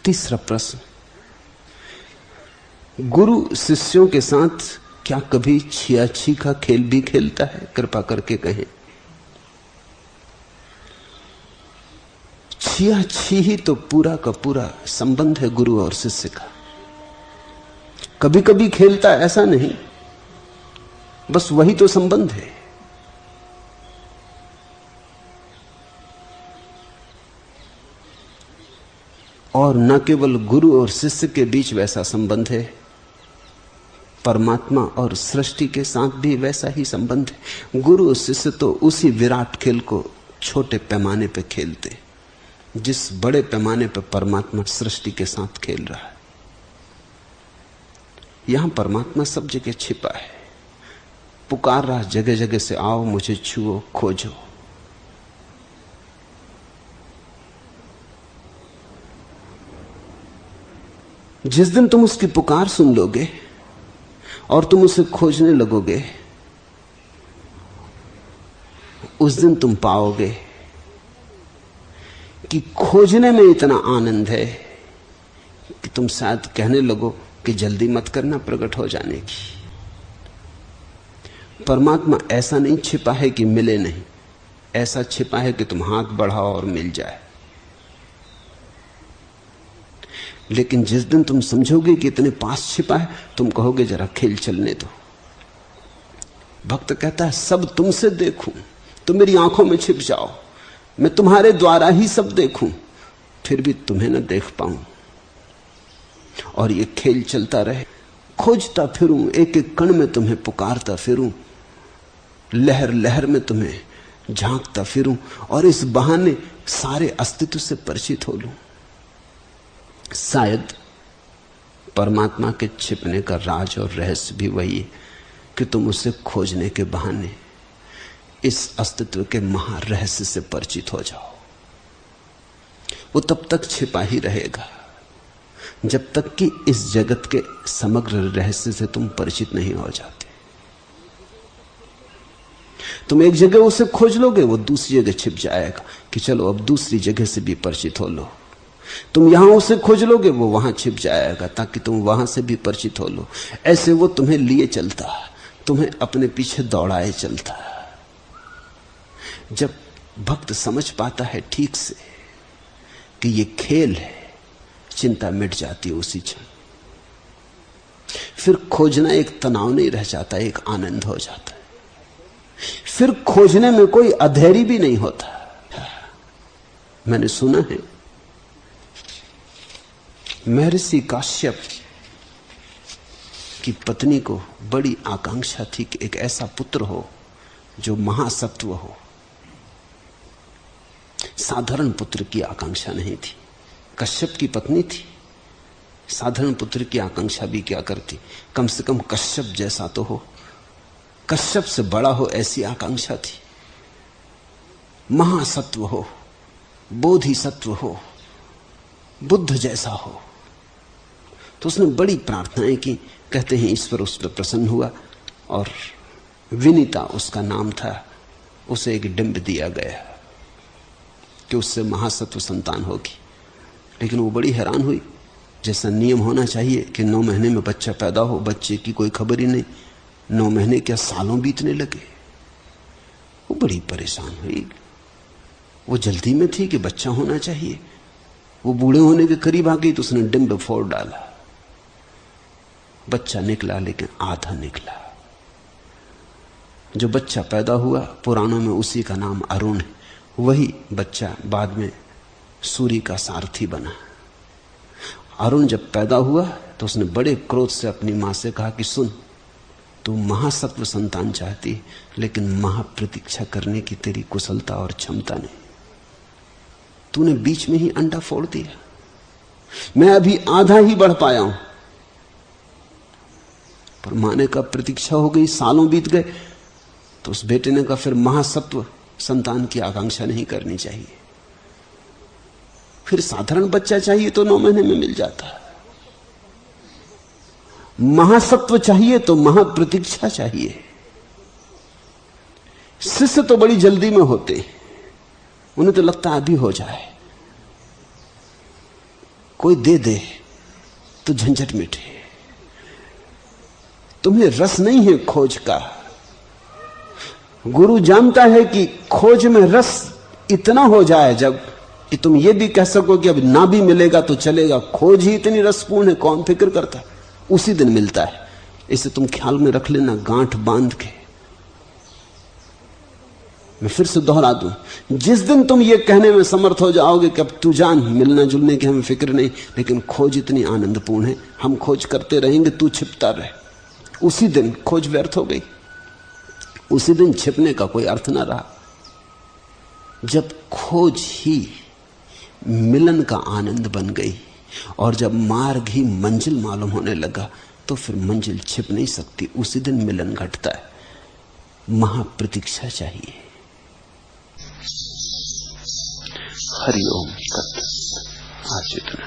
तीसरा प्रश्न, गुरु शिष्यों के साथ क्या कभी छियाछी का खेल भी खेलता है? कृपा करके कहें। छियाछी ही तो पूरा का पूरा संबंध है गुरु और शिष्य का। कभी कभी खेलता ऐसा नहीं, बस वही तो संबंध है। और न केवल गुरु और शिष्य के बीच वैसा संबंध है, परमात्मा और सृष्टि के साथ भी वैसा ही संबंध है। गुरु और शिष्य तो उसी विराट खेल को छोटे पैमाने पर खेलते, जिस बड़े पैमाने पर परमात्मा सृष्टि के साथ खेल रहा है। यहां परमात्मा सब जगह छिपा है, पुकार रहा जगह जगह से, आओ मुझे छुओ, खोजो। जिस दिन तुम उसकी पुकार सुन लोगे और तुम उसे खोजने लगोगे, उस दिन तुम पाओगे कि खोजने में इतना आनंद है कि तुम शायद कहने लगो कि जल्दी मत करना प्रकट हो जाने की। परमात्मा ऐसा नहीं छिपा है कि मिले नहीं, ऐसा छिपा है कि तुम हाथ बढ़ाओ और मिल जाए। लेकिन जिस दिन तुम समझोगे कि इतने पास छिपा है, तुम कहोगे जरा खेल चलने दो। भक्त कहता है सब तुमसे देखूं, तुम मेरी आंखों में छिप जाओ, मैं तुम्हारे द्वारा ही सब देखूं, फिर भी तुम्हें न देख पाऊं। और ये खेल चलता रहे, खोजता फिरूं, एक एक कण में तुम्हें पुकारता फिरूं, लहर लहर में तुम्हें झांकता फिरूं, और इस बहाने सारे अस्तित्व से परिचित हो लूं। शायद परमात्मा के छिपने का राज और रहस्य भी वही है कि तुम उसे खोजने के बहाने इस अस्तित्व के महारहस्य से परिचित हो जाओ। वो तब तक छिपा ही रहेगा जब तक कि इस जगत के समग्र रहस्य से तुम परिचित नहीं हो जाते। तुम एक जगह उसे खोज लोगे, वो दूसरी जगह छिप जाएगा कि चलो अब दूसरी जगह से भी परिचित हो लो। तुम यहां उसे खोज लोगे, वो वहां छिप जाएगा ताकि तुम वहां से भी परिचित हो लो। ऐसे वो तुम्हें लिए चलता, तुम्हें अपने पीछे दौड़ाए चलता। जब भक्त समझ पाता है ठीक से कि ये खेल है, चिंता मिट जाती है उसी क्षण। फिर खोजना एक तनाव नहीं रह जाता, एक आनंद हो जाता है। फिर खोजने में कोई अधैर्य भी नहीं होता। मैंने सुना है महर्षि काश्यप की पत्नी को बड़ी आकांक्षा थी कि एक ऐसा पुत्र हो जो महासत्व हो। साधारण पुत्र की आकांक्षा नहीं थी। कश्यप की पत्नी थी, साधारण पुत्र की आकांक्षा भी क्या करती, कम से कम कश्यप जैसा तो हो, कश्यप से बड़ा हो, ऐसी आकांक्षा थी। महासत्व हो, बोधिसत्व हो, बुद्ध जैसा हो। तो उसने बड़ी प्रार्थनाएं की। कहते हैं ईश्वर उस पर प्रसन्न हुआ और विनीता उसका नाम था, उसे एक डिंब दिया गया कि उससे महासत्व संतान होगी। लेकिन वो बड़ी हैरान हुई, जैसा नियम होना चाहिए कि 9 महीने में बच्चा पैदा हो, बच्चे की कोई खबर ही नहीं। 9 महीने क्या सालों बीतने लगे। वो बड़ी परेशान हुई। वो जल्दी में थी कि बच्चा होना चाहिए। वो बूढ़े होने के करीब आ गई तो उसने डिंब फोड़ डाला। बच्चा निकला, लेकिन आधा निकला। जो बच्चा पैदा हुआ, पुराणों में उसी का नाम अरुण है। वही बच्चा बाद में सूर्य का सारथी बना। अरुण जब पैदा हुआ तो उसने बड़े क्रोध से अपनी मां से कहा कि सुन, तू महासत्व संतान चाहती, लेकिन महाप्रतीक्षा करने की तेरी कुशलता और क्षमता नहीं। तूने बीच में ही अंडा फोड़ दिया। मैं अभी आधा ही बढ़ पाया हूं। पर मां ने कहा प्रतीक्षा हो गई, सालों बीत गए। तो उस बेटे ने कहा फिर महासत्व संतान की आकांक्षा नहीं करनी चाहिए। फिर साधारण बच्चा चाहिए तो 9 महीने में मिल जाता। महासत्व चाहिए तो महाप्रतीक्षा चाहिए। शिष्य तो बड़ी जल्दी में होते, उन्हें तो लगता अभी हो जाए। कोई दे दे तो झंझट मिटे। तुम्हें रस नहीं है खोज का। गुरु जानता है कि खोज में रस इतना हो जाए जब कि तुम ये भी कह सको कि अब ना भी मिलेगा तो चलेगा, खोज ही इतनी रसपूर्ण है, कौन फिक्र करता, उसी दिन मिलता है। इसे तुम ख्याल में रख लेना, गांठ बांध के। मैं फिर से दोहरा दूं, जिस दिन तुम ये कहने में समर्थ हो जाओगे कि अब तू जान, मिलना जुलने की हमें फिक्र नहीं, लेकिन खोज इतनी आनंदपूर्ण है, हम खोज करते रहेंगे, तू छिपता रहे, उसी दिन खोज व्यर्थ हो गई। उसी दिन छिपने का कोई अर्थ ना रहा। जब खोज ही मिलन का आनंद बन गई और जब मार्ग ही मंजिल मालूम होने लगा, तो फिर मंजिल छिप नहीं सकती, उसी दिन मिलन घटता है। महाप्रतीक्षा चाहिए। हरि ओम तत्सत। आज इतना।